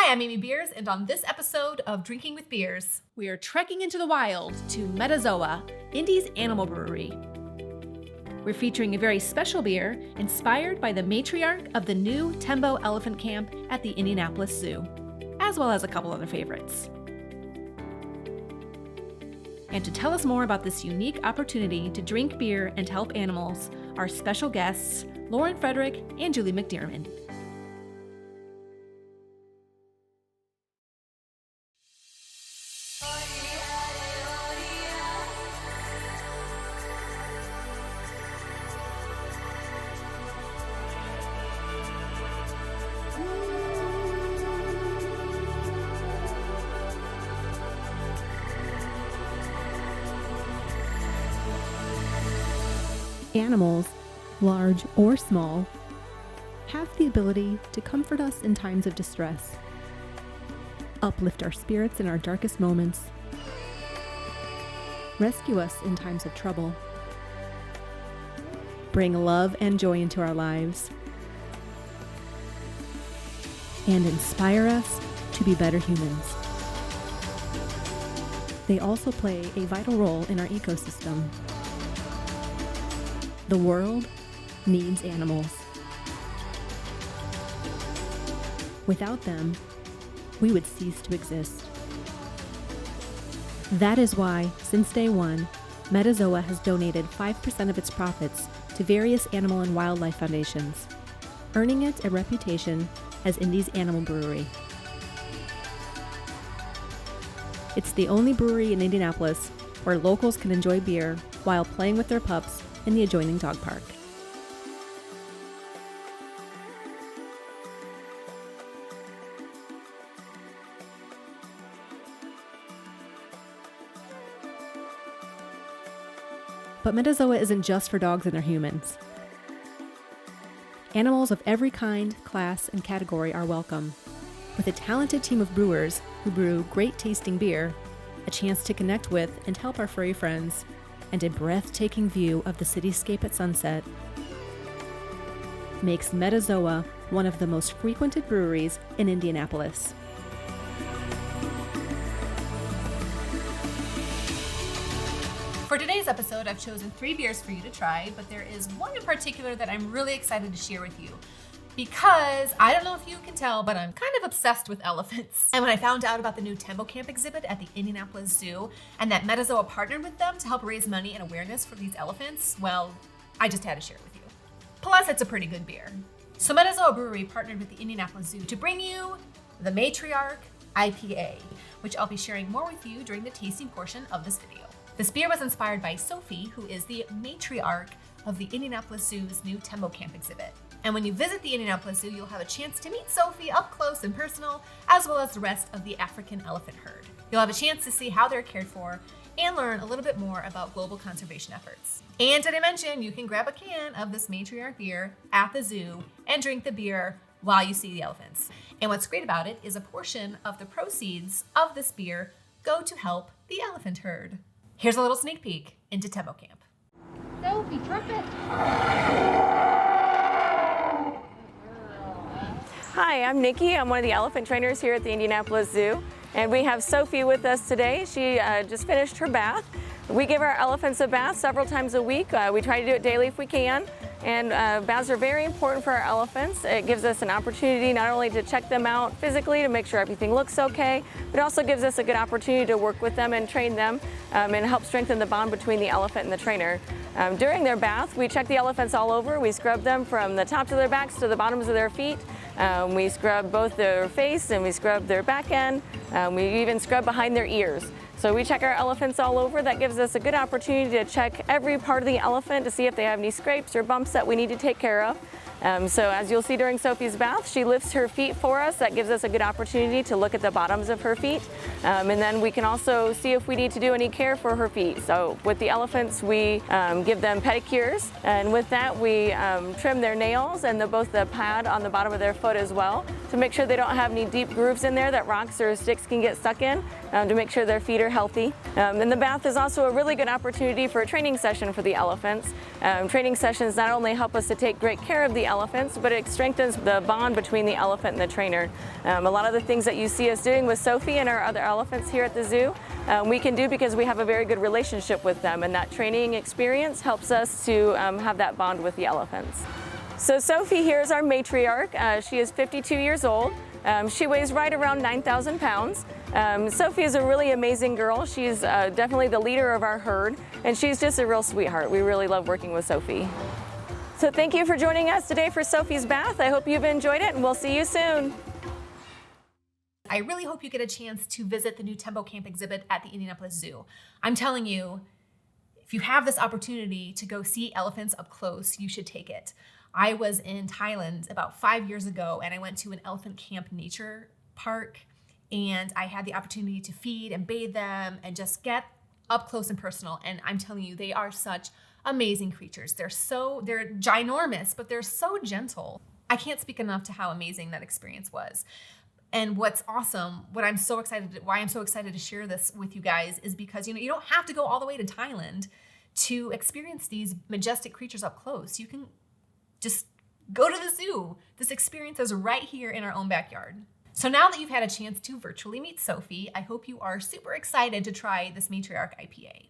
Hi, I'm Amy Beers, and on this episode of Drinking with Beers, we are trekking into the wild to Metazoa, Indy's animal brewery. We're featuring a very special beer inspired by the matriarch of the new Tembo Camp at the Indianapolis Zoo, as well as a couple other favorites. And to tell us more about this unique opportunity to drink beer and help animals, our special guests, Lauren Frederick and Julie McDermott. Animals, large or small, have the ability to comfort us in times of distress, uplift our spirits in our darkest moments, rescue us in times of trouble, bring love and joy into our lives, and inspire us to be better humans. They also play a vital role in our ecosystem. The world needs animals. Without them, we would cease to exist. That is why, since day one, Metazoa has donated 5% of its profits to various animal and wildlife foundations, earning it a reputation as Indy's animal brewery. It's the only brewery in Indianapolis where locals can enjoy beer while playing with their pups in the adjoining dog park. But Metazoa isn't just for dogs and their humans. Animals of every kind, class, and category are welcome. With a talented team of brewers who brew great tasting beer, a chance to connect with and help our furry friends, and a breathtaking view of the cityscape at sunset, makes Metazoa one of the most frequented breweries in Indianapolis. for today's episode, I've chosen 3 beers for you to try, but there is one in particular that I'm really excited to share with you. Because, I don't know if you can tell, but I'm kind of obsessed with elephants. And when I found out about the new Tembo Camp exhibit at the Indianapolis Zoo, and that Metazoa partnered with them to help raise money and awareness for these elephants, well, I just had to share it with you. Plus, it's a pretty good beer. So Metazoa Brewery partnered with the Indianapolis Zoo to bring you the Matriarch IPA, which I'll be sharing more with you during the tasting portion of this video. This beer was inspired by Sophi, who is the matriarch of the Indianapolis Zoo's new Tembo Camp exhibit. And when you visit the Indianapolis Zoo, you'll have a chance to meet Sophi up close and personal, as well as the rest of the African elephant herd. You'll have a chance to see how they're cared for and learn a little bit more about global conservation efforts. And did I mention you can grab a can of this matriarch beer at the zoo and drink the beer while you see the elephants. And what's great about it is a portion of the proceeds of this beer go to help the elephant herd. Here's a little sneak peek into Tembo Camp. Sophi, trumpet! Hi, I'm Nikki. I'm one of the elephant trainers here at the Indianapolis Zoo. And we have Sophi with us today. She just finished her bath. We give our elephants a bath several times a week. We try to do it daily if we can. And baths are very important for our elephants. It gives us an opportunity not only to check them out physically to make sure everything looks okay, but also gives us a good opportunity to work with them and train them and help strengthen the bond between the elephant and the trainer. During their bath, we check the elephants all over. We scrub them from the tops of their backs to the bottoms of their feet. We scrub both their face and we scrub their back end. We even scrub behind their ears. So we check our elephants all over. That gives us a good opportunity to check every part of the elephant to see if they have any scrapes or bumps that we need to take care of. So as you'll see during Sophi's bath, she lifts her feet for us. That gives us a good opportunity to look at the bottoms of her feet. And then we can also see if we need to do any care for her feet. So with the elephants, we give them pedicures. And with that, we trim their nails and both the pad on the bottom of their foot as well to make sure they don't have any deep grooves in there that rocks or sticks can get stuck in. to make sure their feet are healthy. And the bath is also a really good opportunity for a training session for the elephants. Training sessions not only help us to take great care of the elephants, but it strengthens the bond between the elephant and the trainer. A lot of the things that you see us doing with Sophi and our other elephants here at the zoo, we can do because we have a very good relationship with them, and that training experience helps us to have that bond with the elephants. So Sophi here is our matriarch. She is 52 years old. She weighs right around 9,000 pounds. Sophi is a really amazing girl. She's definitely the leader of our herd, and she's just a real sweetheart. We really love working with Sophi. So thank you for joining us today for Sophi's Bath. I hope you've enjoyed it, and we'll see you soon. I really hope you get a chance to visit the new Tembo Camp exhibit at the Indianapolis Zoo. I'm telling you, if you have this opportunity to go see elephants up close, you should take it. I was in Thailand about 5 years ago, and I went to an elephant camp nature park, and I had the opportunity to feed and bathe them and just get up close and personal. And I'm telling you, they are such amazing creatures. They're ginormous, but they're so gentle. I can't speak enough to how amazing that experience was. And what's awesome, why I'm so excited to share this with you guys is because, you don't have to go all the way to Thailand to experience these majestic creatures up close. You can just go to the zoo. This experience is right here in our own backyard. So now that you've had a chance to virtually meet Sophi, I hope you are super excited to try this Matriarch IPA.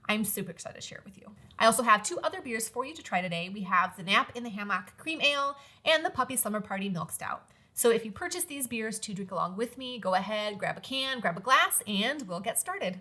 I'm super excited to share it with you. I also have 2 other beers for you to try today. We have the Nap in the Hammock Cream Ale and the Puppy Slumber Party Milk Stout. So if you purchase these beers to drink along with me, go ahead, grab a can, grab a glass, and we'll get started.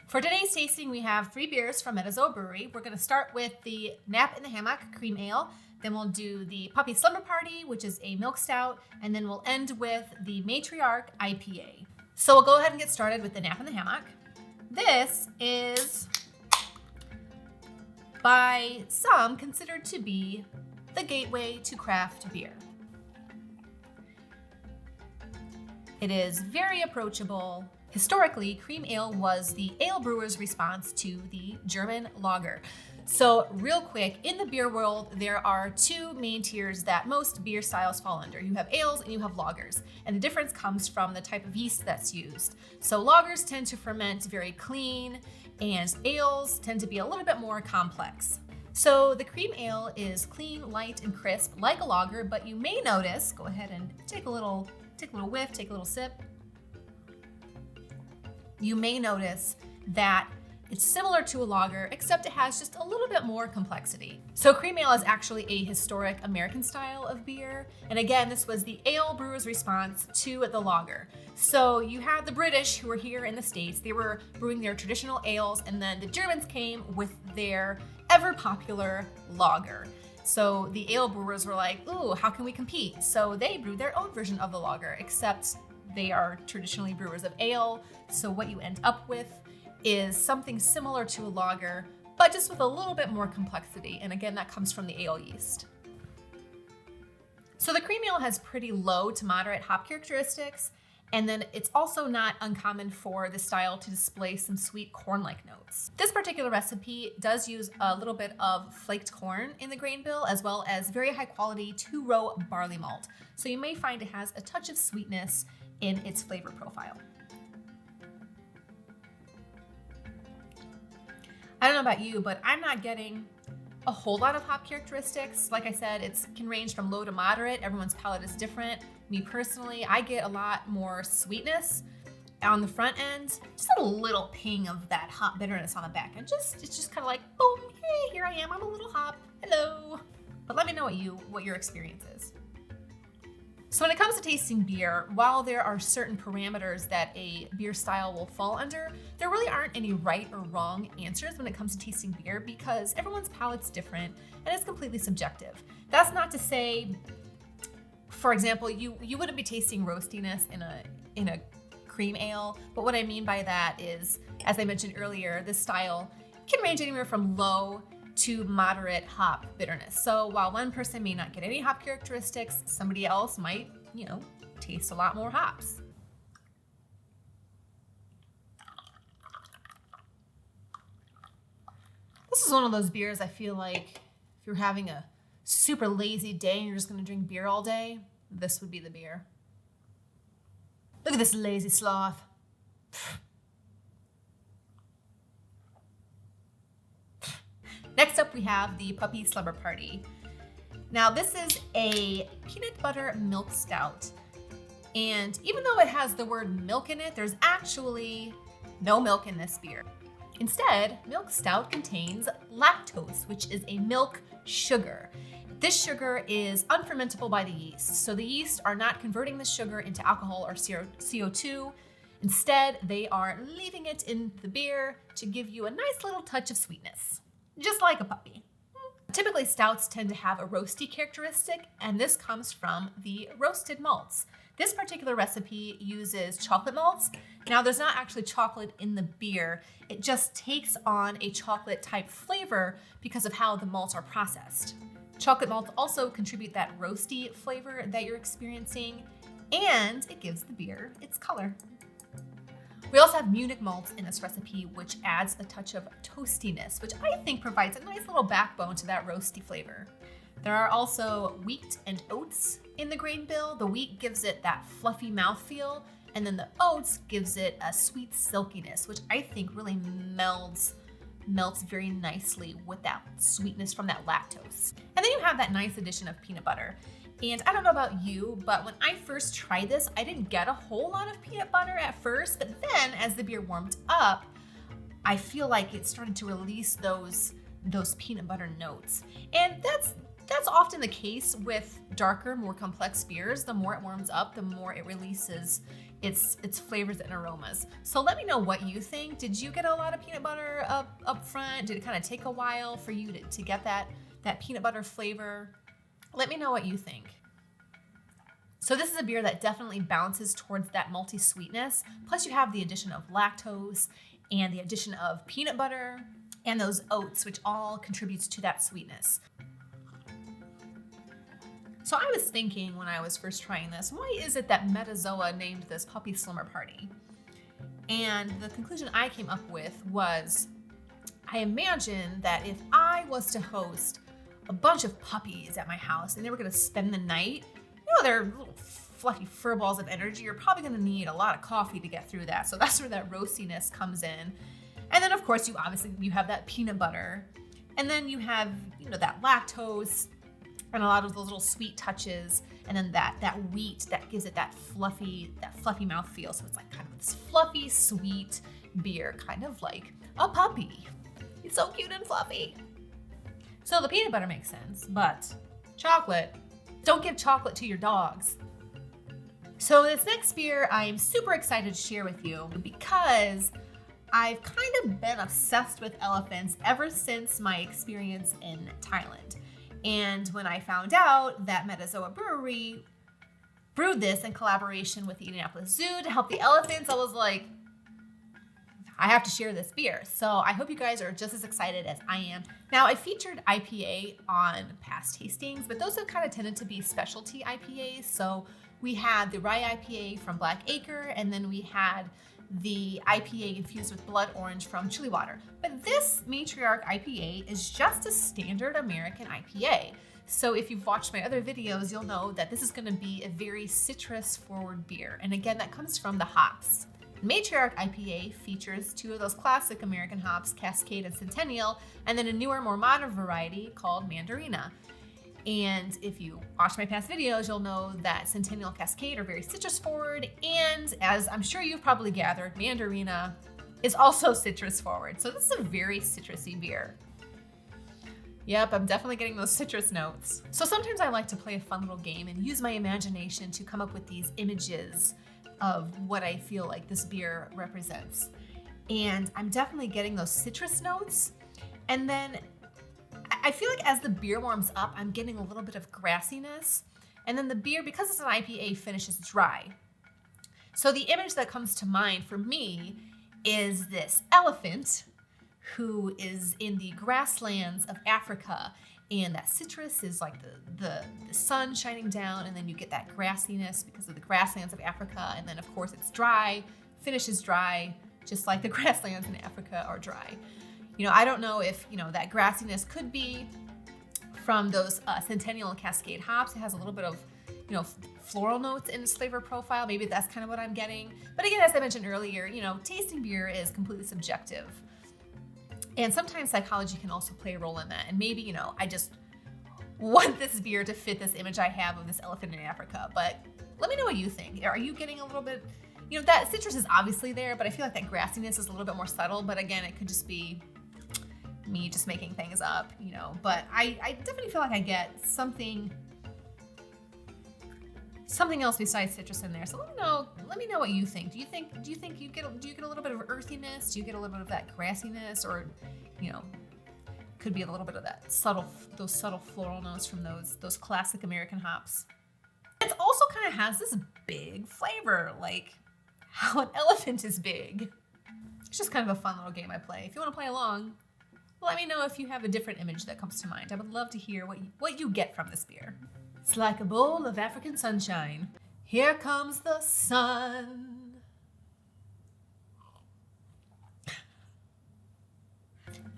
For today's tasting, we have 3 beers from Metazoa Brewery. We're going to start with the Nap in the Hammock Cream Ale. Then we'll do the Puppy Slumber Party, which is a milk stout. And then we'll end with the Matriarch IPA. So we'll go ahead and get started with the Nap in the Hammock. This is, by some, considered to be the gateway to craft beer. It is very approachable. Historically, cream ale was the ale brewer's response to the German lager. So real quick, in the beer world, there are 2 main tiers that most beer styles fall under. You have ales and you have lagers. And the difference comes from the type of yeast that's used. So lagers tend to ferment very clean, and ales tend to be a little bit more complex. So the cream ale is clean, light, and crisp like a lager, but you may notice, go ahead and take a little whiff, take a little sip. You may notice that it's similar to a lager, except it has just a little bit more complexity. So cream ale is actually a historic American style of beer. And again, this was the ale brewer's response to the lager. So you had the British who were here in the States, they were brewing their traditional ales, and then the Germans came with their ever popular lager. So the ale brewers were like, ooh, how can we compete? So they brewed their own version of the lager, except they are traditionally brewers of ale. So what you end up with is something similar to a lager, but just with a little bit more complexity. And again, that comes from the ale yeast. So the cream ale has pretty low to moderate hop characteristics. And then it's also not uncommon for the style to display some sweet corn-like notes. This particular recipe does use a little bit of flaked corn in the grain bill, as well as very high quality 2-row barley malt. So you may find it has a touch of sweetness in its flavor profile. I don't know about you, but I'm not getting a whole lot of hop characteristics. Like I said, it can range from low to moderate. Everyone's palate is different. Me personally, I get a lot more sweetness on the front end, just a little ping of that hop bitterness on the back end. It's just kind of like, boom, hey, here I am, I'm a little hop, hello. But let me know what your experience is. So when it comes to tasting beer, while there are certain parameters that a beer style will fall under, there really aren't any right or wrong answers when it comes to tasting beer, because everyone's palate's different and it's completely subjective. That's not to say, for example, you wouldn't be tasting roastiness in a cream ale, but what I mean by that is, as I mentioned earlier, this style can range anywhere from low to moderate hop bitterness. So while one person may not get any hop characteristics, somebody else might, taste a lot more hops. This is one of those beers I feel like if you're having a super lazy day and you're just gonna drink beer all day, this would be the beer. Look at this lazy sloth. Next up, we have the Puppy Slumber Party. Now, this is a peanut butter milk stout. And even though it has the word milk in it, there's actually no milk in this beer. Instead, milk stout contains lactose, which is a milk sugar. This sugar is unfermentable by the yeast. So the yeast are not converting the sugar into alcohol or CO2. Instead, they are leaving it in the beer to give you a nice little touch of sweetness, just like a puppy. Typically, stouts tend to have a roasty characteristic, and this comes from the roasted malts. This particular recipe uses chocolate malts. Now, there's not actually chocolate in the beer. It just takes on a chocolate type flavor because of how the malts are processed. Chocolate malts also contribute that roasty flavor that you're experiencing, and it gives the beer its color. We also have Munich malts in this recipe, which adds a touch of toastiness, which I think provides a nice little backbone to that roasty flavor. There are also wheat and oats in the grain bill. The wheat gives it that fluffy mouthfeel, and then the oats gives it a sweet silkiness, which I think really melts very nicely with that sweetness from that lactose. And then you have that nice addition of peanut butter. And I don't know about you, but when I first tried this, I didn't get a whole lot of peanut butter at first, but then as the beer warmed up, I feel like it started to release those peanut butter notes. And that's often the case with darker, more complex beers. The more it warms up, the more it releases its flavors and aromas. So let me know what you think. Did you get a lot of peanut butter up front? Did it kind of take a while for you to get that peanut butter flavor? Let me know what you think. So this is a beer that definitely bounces towards that malty sweetness. Plus you have the addition of lactose and the addition of peanut butter and those oats, which all contributes to that sweetness. So I was thinking when I was first trying this, why is it that Metazoa named this Puppy Slumber Party? And the conclusion I came up with was, I imagine that if I was to host a bunch of puppies at my house and they were gonna spend the night, they're little fluffy fur balls of energy. You're probably gonna need a lot of coffee to get through that. So that's where that roastiness comes in. And then of course you have that peanut butter, and then you have, that lactose and a lot of those little sweet touches, and then that wheat that gives it that fluffy mouthfeel. So it's like kind of this fluffy, sweet beer, kind of like a puppy. It's so cute and fluffy. So the peanut butter makes sense, but chocolate, don't give chocolate to your dogs. So this next beer I'm super excited to share with you because I've kind of been obsessed with elephants ever since my experience in Thailand. And when I found out that Metazoa Brewery brewed this in collaboration with the Indianapolis Zoo to help the elephants, I was like, I have to share this beer. So I hope you guys are just as excited as I am. Now, I featured IPA on past tastings, but those have kind of tended to be specialty IPAs. So we had the rye IPA from Black Acre, and then we had the IPA infused with blood orange from Chili Water. But this Matriarch IPA is just a standard American IPA. So if you've watched my other videos, you'll know that this is gonna be a very citrus-forward beer. And again, that comes from the hops. Matriarch IPA features two of those classic American hops, Cascade and Centennial, and then a newer, more modern variety called Mandarina. And if you watch my past videos, you'll know that Centennial and Cascade are very citrus forward, and as I'm sure you've probably gathered, Mandarina is also citrus forward. So this is a very citrusy beer. Yep, I'm definitely getting those citrus notes. So sometimes I like to play a fun little game and use my imagination to come up with these images of what I feel like this beer represents. And I'm definitely getting those citrus notes. And then I feel like as the beer warms up, I'm getting a little bit of grassiness. And then the beer, because it's an IPA, finishes dry. So the image that comes to mind for me is this elephant who is in the grasslands of Africa. And that citrus is like the sun shining down, and then you get that grassiness because of the grasslands of Africa. And then of course it's dry, finishes dry, just like the grasslands in Africa are dry. I don't know if, that grassiness could be from those Centennial and Cascade hops. It has a little bit of, floral notes in its flavor profile. Maybe that's kind of what I'm getting. But again, as I mentioned earlier, tasting beer is completely subjective. And sometimes psychology can also play a role in that. And maybe, I just want this beer to fit this image I have of this elephant in Africa. But let me know what you think. Are you getting a little bit, that citrus is obviously there, but I feel like that grassiness is a little bit more subtle. But again, it could just be me just making things up, But I definitely feel like I get something else besides citrus in there. So let me know what you think. Do you think you get a little bit of earthiness? Do you get a little bit of that grassiness, or could be a little bit of that those subtle floral notes from those classic American hops? It also kind of has this big flavor, like how an elephant is big. It's just kind of a fun little game I play. If you want to play along, let me know if you have a different image that comes to mind. I would love to hear what you get from this beer. It's like a bowl of African sunshine. Here comes the sun.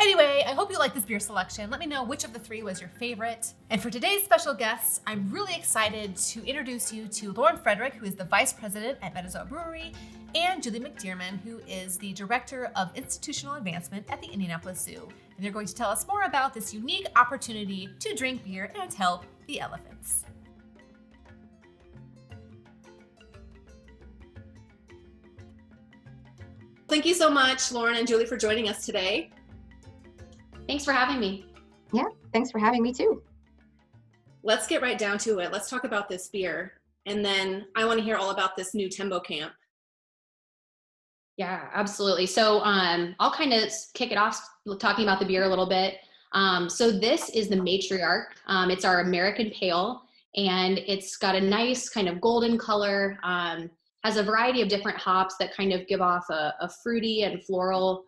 Anyway, I hope you like this beer selection. Let me know which of the three was your favorite. And for today's special guests, I'm really excited to introduce you to Lauren Frederick, who is the Vice President at Metazoa Brewery, and Julie McDearman, who is the Director of Institutional Advancement at the Indianapolis Zoo. And they're going to tell us more about this unique opportunity to drink beer and help the elephants. Thank you so much, Lauren and Julie, for joining us today. Thanks for having me. Yeah, thanks for having me too. Let's get right down to it. Let's talk about this beer. And then I want to hear all about this new Tembo Camp. Yeah, absolutely. So I'll kind of kick it off talking about the beer a little bit. So this is the Matriarch. It's our American Pale, and it's got a nice kind of golden color, has a variety of different hops that kind of give off a fruity and floral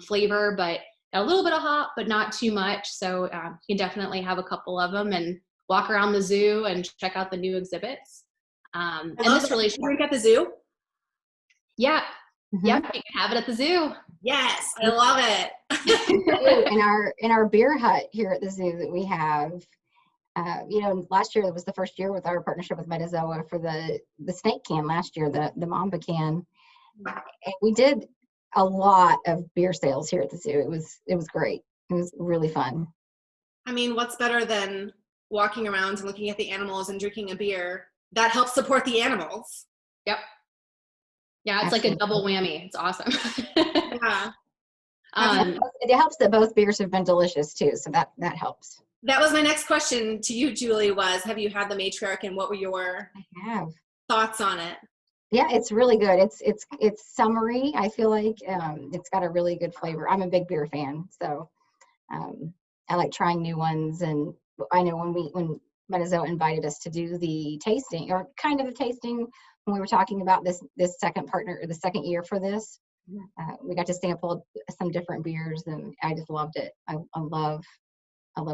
flavor, but a little bit of hop, but not too much. So you can definitely have a couple of them and walk around the zoo and check out the new exhibits. And this relationship. Drink at the zoo? Yeah. Mm-hmm. Yep, you can have it at the zoo. Yes, I love it. in our beer hut here at the zoo that we have, last year was the first year with our partnership with Metazoa for the snake can last year, the Mamba can. And we did a lot of beer sales here at the zoo. It was great. It was really fun. I mean, what's better than walking around and looking at the animals and drinking a beer that helps support the animals? Yep. Yeah, it's Absolutely. like a double whammy. It's awesome. Yeah. It helps that both beers have been delicious too, so that helps. That was my next question to you, Julie, was have you had the Matriarch and what were your thoughts on it? Yeah, it's really good. It's summery. I feel like it's got a really good flavor. I'm a big beer fan, so I like trying new ones. And I know when Metazoa invited us to do the tasting, or kind of a tasting, when we were talking about this second partner, or the second year for this, we got to sample some different beers, and I just loved it. I love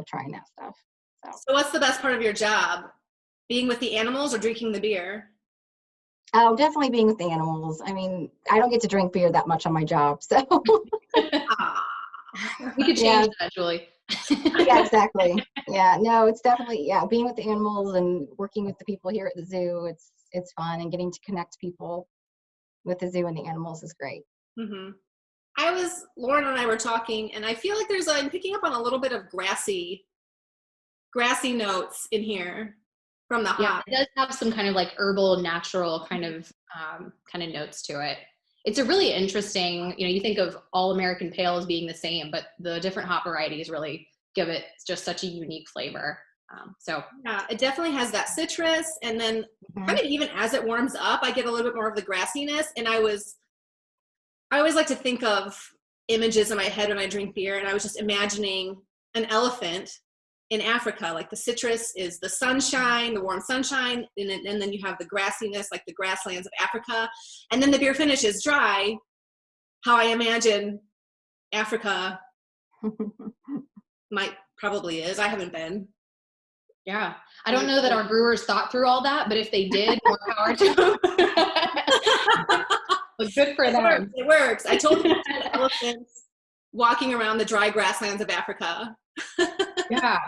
trying that stuff. So what's the best part of your job? Being with the animals or drinking the beer? Oh, definitely being with the animals. I mean, I don't get to drink beer that much on my job, so. We could change that, Julie. Yeah, exactly. Yeah, no, it's definitely, being with the animals and working with the people here at the zoo, it's fun, and getting to connect people with the zoo and the animals is great. Mm-hmm. Lauren and I were talking, and I feel like I'm picking up on a little bit of grassy notes in here from the hop. Yeah, it does have some kind of like herbal, natural kind of notes to it. It's a really interesting, you think of all American Pale as being the same, but the different hop varieties really give it just such a unique flavor. Yeah, it definitely has that citrus, and then kind of even as it warms up, I get a little bit more of the grassiness. And I always like to think of images in my head when I drink beer, and I was just imagining an elephant in Africa. Like the citrus is the sunshine, the warm sunshine, and then you have the grassiness, like the grasslands of Africa. And then the beer finishes dry, how I imagine Africa probably is. I haven't been. Yeah. I don't know that our brewers thought through all that, but if they did, more power to them. But good for them. It works. I told you elephants walking around the dry grasslands of Africa. Yeah.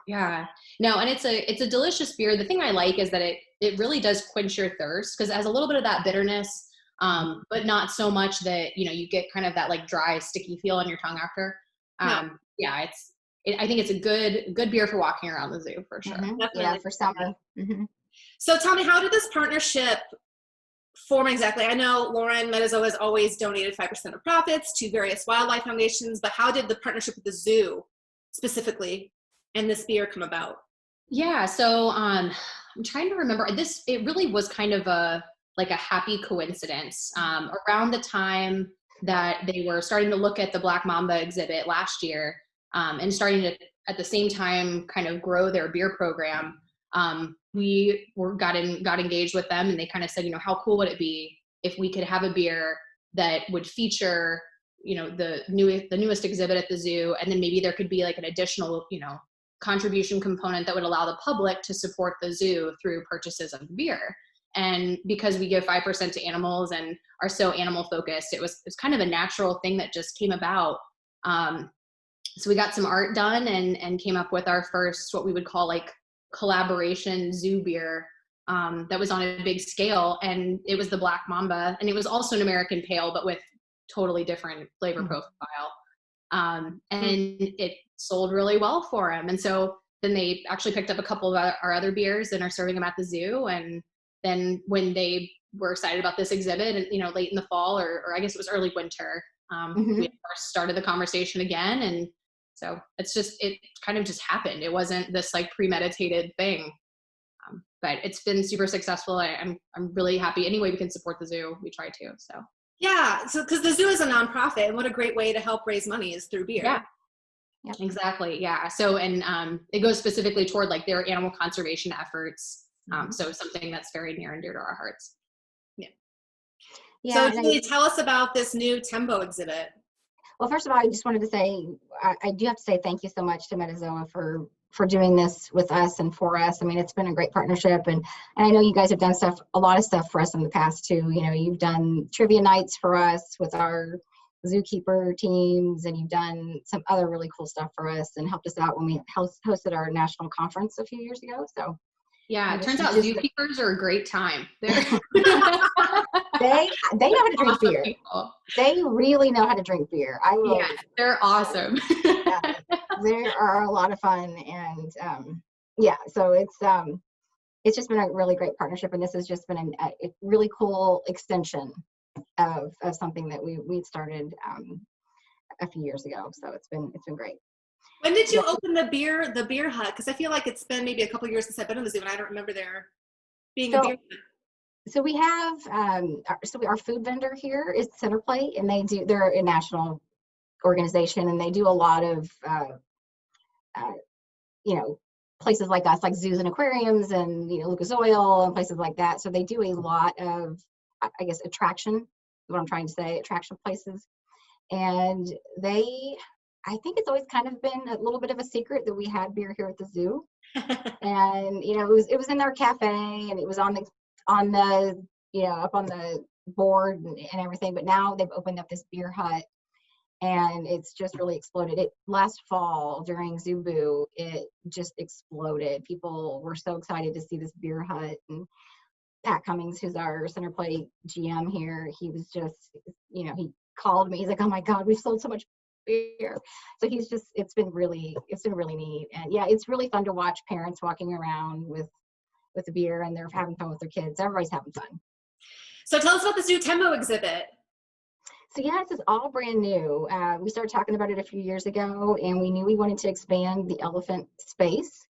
Yeah. No, and it's a delicious beer. The thing I like is that it really does quench your thirst because it has a little bit of that bitterness, but not so much that, you get kind of that like dry, sticky feel on your tongue after. Yeah, I think it's a good beer for walking around the zoo for sure. Yeah, for summer. So tell me, how did this partnership form exactly? I know Lauren, Metazoa has always donated 5% of profits to various wildlife foundations, but how did the partnership with the zoo specifically and this beer come about? Yeah, so I'm trying to remember this. It really was kind of a happy coincidence. Around the time that they were starting to look at the Black Mamba exhibit last year, and starting to at the same time kind of grow their beer program, we got engaged with them, and they kind of said, how cool would it be if we could have a beer that would feature, the newest exhibit at the zoo, and then maybe there could be like an additional, contribution component that would allow the public to support the zoo through purchases of beer. And because we give 5% to animals and are so animal focused, it's kind of a natural thing that just came about. So we got some art done and came up with our first, what we would call like collaboration zoo beer, that was on a big scale. And it was the Black Mamba, and it was also an American pale, but with totally different flavor profile. And it sold really well for them. And so then they actually picked up a couple of our other beers and are serving them at the zoo. And then when they were excited about this exhibit, and late in the fall, or I guess it was early winter, we first started the conversation again. And so it kind of just happened. It wasn't this like premeditated thing, but it's been super successful. I'm really happy. Any way we can support the zoo, we try to. So. Yeah, so because the zoo is a nonprofit, and what a great way to help raise money is through beer. Yeah, exactly. Yeah. So, and it goes specifically toward like their animal conservation efforts. So something that's very near and dear to our hearts. Yeah. So Julie, tell us about this new Tembo exhibit. Well, first of all, I just wanted to say, I do have to say thank you so much to Metazoa for doing this with us and for us. I mean, it's been a great partnership, and I know you guys have done a lot of stuff for us in the past too. You've done trivia nights for us with our zookeeper teams, and you've done some other really cool stuff for us and helped us out when we hosted our national conference a few years ago. So yeah, it turns out zookeepers are a great time. They know how to drink beer. People. They really know how to drink beer. Yeah, they're awesome. They are a lot of fun, and so it's just been a really great partnership, and this has just been a really cool extension of something that we started a few years ago. So it's been great. When did you open the beer hut? Because I feel like it's been maybe a couple of years since I've been in the zoo, and I don't remember there being a beer hut. So we have our food vendor here is Centerplate, and they're a national organization, and they do a lot of places like us, like zoos and aquariums, and Lucas Oil and places like that. So they do a lot of, I guess, attraction places, and I think it's always kind of been a little bit of a secret that we had beer here at the zoo. And it was in their cafe, and it was on the up on the board and everything. But now they've opened up this beer hut, and it's just really exploded. Last fall during Zoo Boo, it just exploded. People were so excited to see this beer hut, and Pat Cummings, who's our Centerplate GM here, he was just, he called me. He's like, "Oh my God, we've sold so much beer." So it's been really neat. And yeah, it's really fun to watch parents walking around with the beer, and they're having fun with their kids. Everybody's having fun. So tell us about this new Tembo exhibit. So yeah, this is all brand new. We started talking about it a few years ago, and we knew we wanted to expand the elephant space,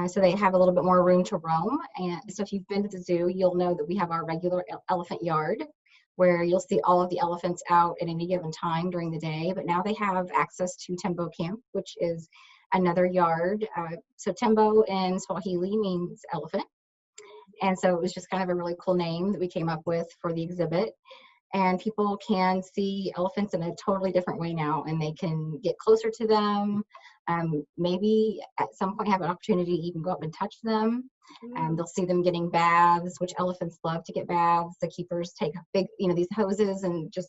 so they have a little bit more room to roam. And so if you've been to the zoo, you'll know that we have our regular elephant yard, where you'll see all of the elephants out at any given time during the day. But now they have access to Tembo Camp, which is another yard. So Tembo in Swahili means elephant. And so it was just kind of a really cool name that we came up with for the exhibit. And people can see elephants in a totally different way now, and they can get closer to them. Maybe at some point have an opportunity to even go up and touch them. They'll see them getting baths, which elephants love to get baths. The keepers take big, these hoses and just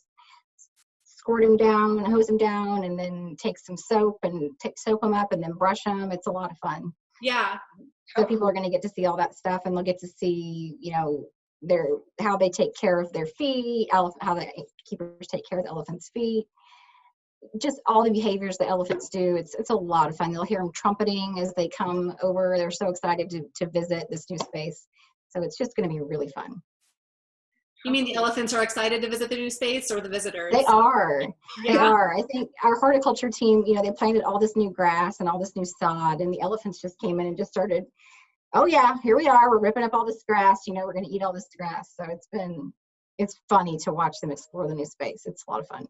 squirt them down and hose them down, and then take some soap and soap them up and then brush them. It's a lot of fun. Yeah. So people are going to get to see all that stuff, and they'll get to see, how they take care of their feet, how the keepers take care of the elephant's feet, just all the behaviors the elephants do. It's a lot of fun. They'll hear them trumpeting as they come over. They're so excited to visit this new space. So it's just going to be really fun. You mean the elephants are excited to visit the new space, or the visitors? They are. Yeah. They are. I think our horticulture team, they planted all this new grass and all this new sod, and the elephants just came in and just started, oh yeah, here we are. We're ripping up all this grass. We're going to eat all this grass. So it's funny to watch them explore the new space. It's a lot of fun.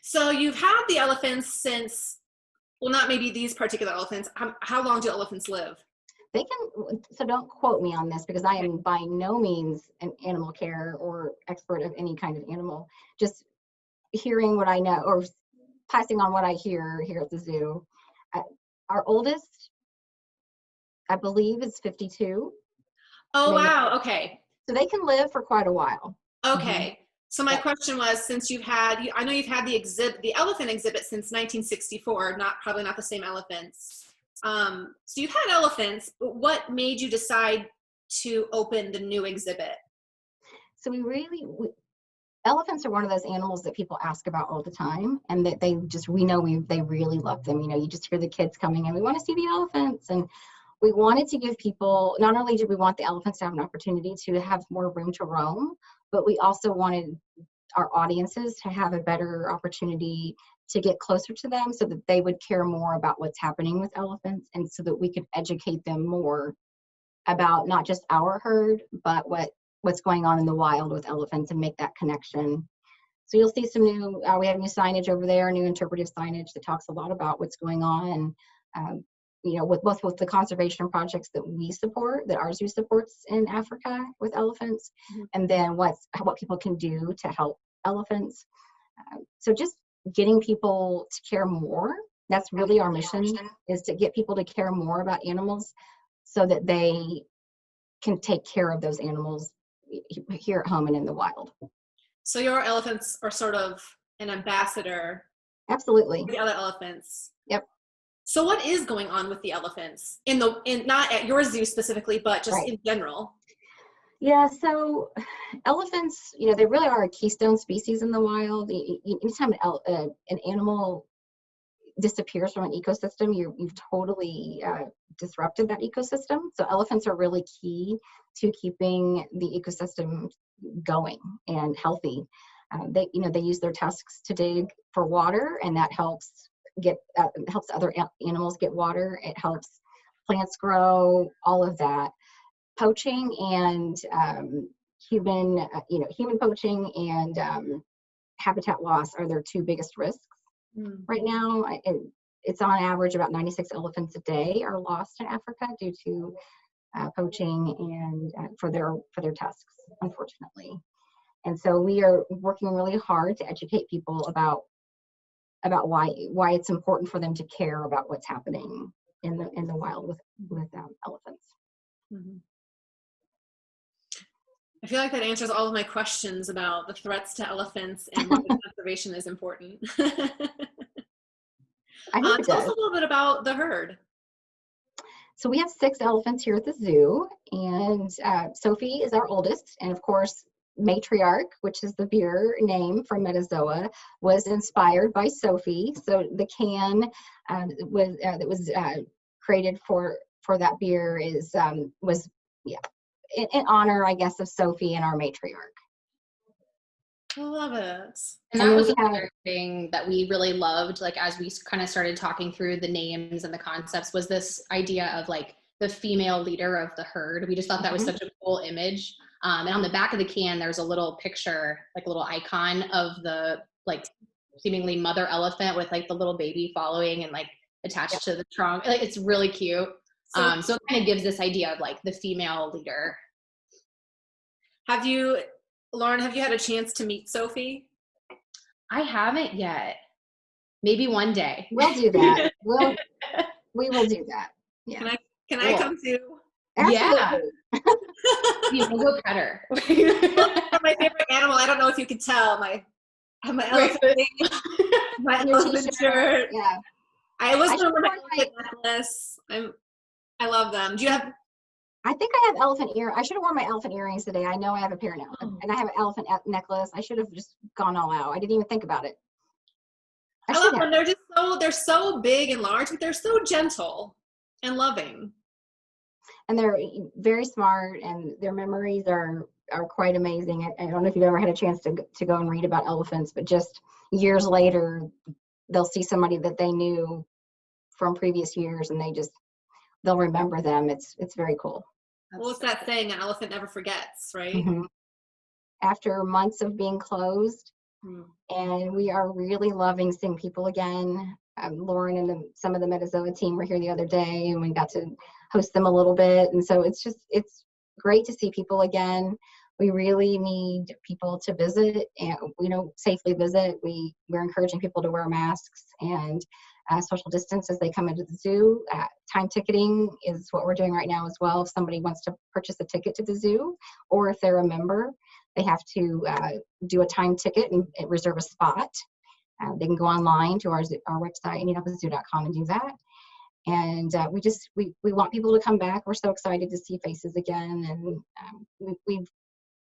So you've had the elephants since, well, not maybe these particular elephants. How long do elephants live? So don't quote me on this, because I am by no means an animal care or expert of any kind of animal. Just hearing what I know, or passing on what I hear here at the zoo. Our oldest, I believe, is 52. Oh, maybe. Wow. Okay. So they can live for quite a while. Okay. So my question was, since I know you've had the elephant exhibit since 1964, probably not the same elephants. So you've had elephants, but what made you decide to open the new exhibit? So elephants are one of those animals that people ask about all the time, and that they really love them. You just hear the kids coming and we want to see the elephants. And we wanted to give people, not only did we want the elephants to have an opportunity to have more room to roam, but we also wanted our audiences to have a better opportunity to get closer to them, so that they would care more about what's happening with elephants, and so that we could educate them more about not just our herd, but what's going on in the wild with elephants, and make that connection. So you'll see some we have new signage over there, new interpretive signage that talks a lot about what's going on, and with the conservation projects that we support, that our zoo supports in Africa with elephants, and then what people can do to help elephants. So just getting people to care more. That's really our mission, is to get people to care more about animals, so that they can take care of those animals here at home and in the wild. So your elephants are sort of an ambassador. Absolutely. For the other elephants. Yep. So what is going on with the elephants not at your zoo specifically, but just in general? Yeah, so elephants, they really are a keystone species in the wild. Anytime an animal disappears from an ecosystem, you've totally disrupted that ecosystem. So elephants are really key to keeping the ecosystem going and healthy. They use their tusks to dig for water, and that helps other animals get water. It helps plants grow, all of that. Poaching and human poaching and habitat loss are their two biggest risks right now. It's on average about 96 elephants a day are lost in Africa due to poaching and for their tusks, unfortunately. And so we are working really hard to educate people about why it's important for them to care about what's happening in the wild with elephants. Mm-hmm. I feel like that answers all of my questions about the threats to elephants and why conservation is important. I hope it tell does. us a little bit about the herd. So we have 6 elephants here at the zoo, and Sophi is our oldest, and of course Matriarch, which is the beer name from Metazoa, was inspired by Sophi. So the can that was created for that beer was in honor, I guess, of Sophi and our matriarch. I love it. And that was another thing that we really loved, like as we kind of started talking through the names and the concepts, was this idea of like the female leader of the herd. We just thought that was such a cool image. And on the back of the can, there's a little picture, like a little icon of the like seemingly mother elephant with like the little baby following and like attached to the trunk. Like, it's really cute. So it kind of gives this idea of like the female leader. Lauren, have you had a chance to meet Sophi? I haven't yet. Maybe one day. We'll do that. We will do that. Yeah. Can I come too? Absolutely. Yeah. We'll go pet her. My favorite animal. I don't know if you can tell. I have my elephant, my Your elephant t-shirt. shirt. Yeah. I was I going to wear my should elephant necklace. I love them. Do you have? I think I have elephant ear. I should have worn my elephant earrings today. I know I have a pair now, and I have an elephant necklace. I should have just gone all out. I didn't even think about it. I love them. They're so big and large, but they're so gentle and loving. And they're very smart, and their memories are quite amazing. I don't know if you've ever had a chance to go and read about elephants, but just years later, they'll see somebody that they knew from previous years, and they'll remember them. It's very cool. Well, it's that saying, an elephant never forgets, right? Mm-hmm. After months of being closed, and we are really loving seeing people again. Lauren and some of the Metazoa team were here the other day, and we got to host them a little bit. And so it's great to see people again. We really need people to visit and, safely visit. We're encouraging people to wear masks and social distance as they come into the zoo. Time ticketing is what we're doing right now as well. If somebody wants to purchase a ticket to the zoo, or if they're a member, they have to do a time ticket and reserve a spot. They can go online to our website, indianapoliszoo.com, and do that. And we want people to come back. We're so excited to see faces again. And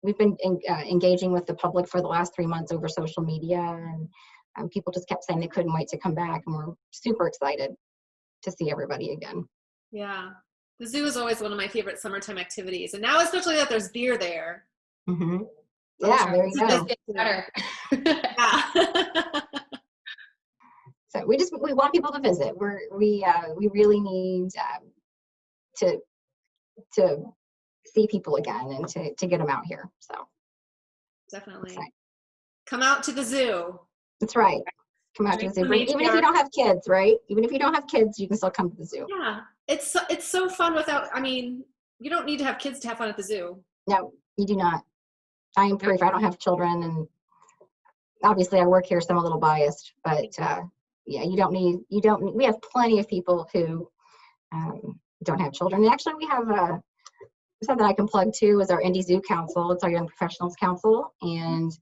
we've been engaging with the public for the last 3 months over social media, and people just kept saying they couldn't wait to come back, and we're super excited to see everybody again. Yeah, the zoo is always one of my favorite summertime activities, and now especially that there's beer there. Mm-hmm. Yeah, there you go. Better. Yeah. So we want people to visit. We really need to see people again and to get them out here. So definitely come out to the zoo. That's right. Come out to the zoo. Even if you don't have kids, right? Even if you don't have kids, you can still come to the zoo. Yeah, it's so fun without. I mean, you don't need to have kids to have fun at the zoo. No, you do not. I am proof. I don't have children, and obviously I work here, so I'm a little biased. But yeah, you don't need. We have plenty of people who don't have children. And actually, we have something I can plug too is our Indy Zoo Council. It's our Young Professionals Council, and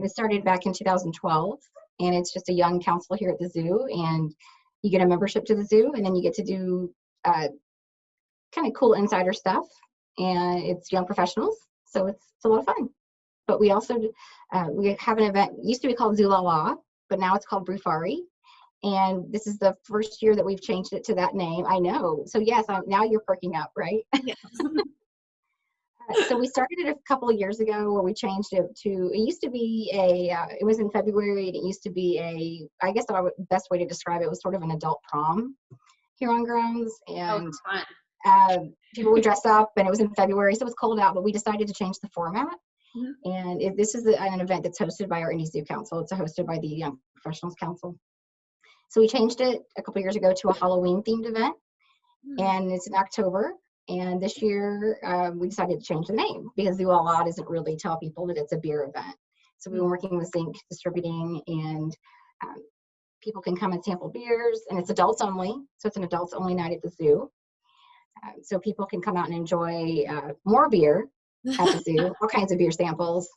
it started back in 2012. And it's just a young council here at the zoo, and you get a membership to the zoo, and then you get to do kind of cool insider stuff. And it's young professionals, so it's a lot of fun. But we also we have an event. It used to be called Zoo La La, but now it's called Brufari. And this is the first year that we've changed it to that name. I know. So yes, now you're perking up, right? Yes. So we started it a couple of years ago where we changed it to, it used to be it was in February, and it used to be I guess the best way to describe it was sort of an adult prom here on grounds. And people would dress up, and it was in February, so it was cold out, but we decided to change the format. Mm-hmm. And this is an event that's hosted by our Indy Zoo Council. It's hosted by the Young Professionals Council. So we changed it a couple of years ago to a Halloween themed event, and it's in October. And this year we decided to change the name because Zoo La La doesn't really tell people that it's a beer event. So we've been working with Zinc Distributing, and people can come and sample beers, and it's adults only. So it's an adults only night at the zoo. So people can come out and enjoy more beer at the zoo, all kinds of beer samples.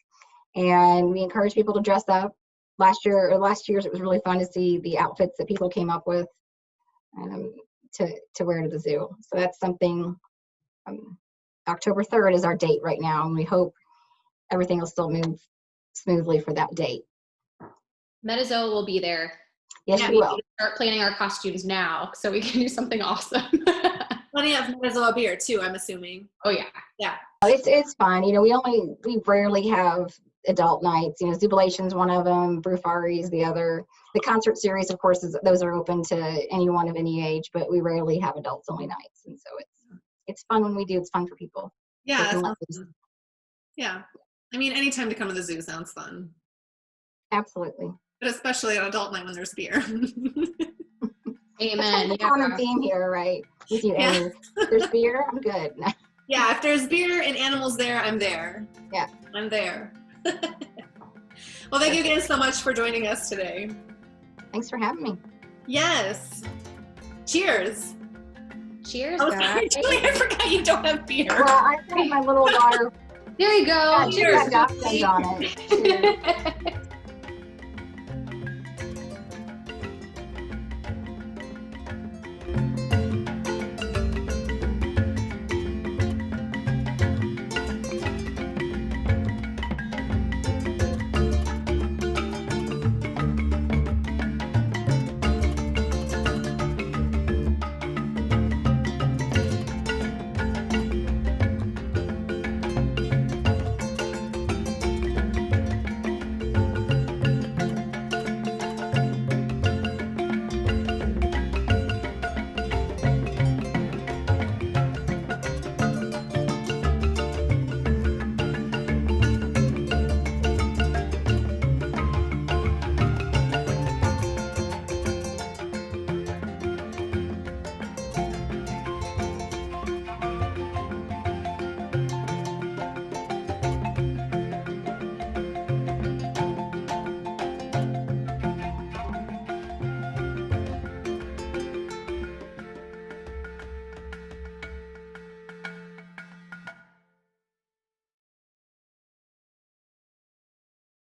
And we encourage people to dress up. Last year's, it was really fun to see the outfits that people came up with to wear to the zoo. So that's something. October 3rd is our date right now, and we hope everything will still move smoothly for that date. Metazoa will be there. Yes, we will. Start planning our costumes now so we can do something awesome. Plenty of Metazoa beer too, I'm assuming. Oh yeah. Yeah. It's fun. We rarely have adult nights. Zubulation's one of them, Brufari's the other. The concert series, of course, those are open to anyone of any age, but we rarely have adults only nights. And so it's fun when we do. It's fun for people. Yeah. Yeah. I mean, anytime to come to the zoo sounds fun. Absolutely. But especially an adult night when there's beer. Amen. That's common theme here, right? With you, Amy. If there's beer, I'm good. Yeah, if there's beer and animals there, I'm there. Yeah. I'm there. Well, thank you again so much for joining us today. Thanks for having me. Yes. Cheers. Cheers, oh, guys. sorry, Julie, I forgot you don't have beer. Well, I put my little water. There you go. Cheers. On it. Cheers.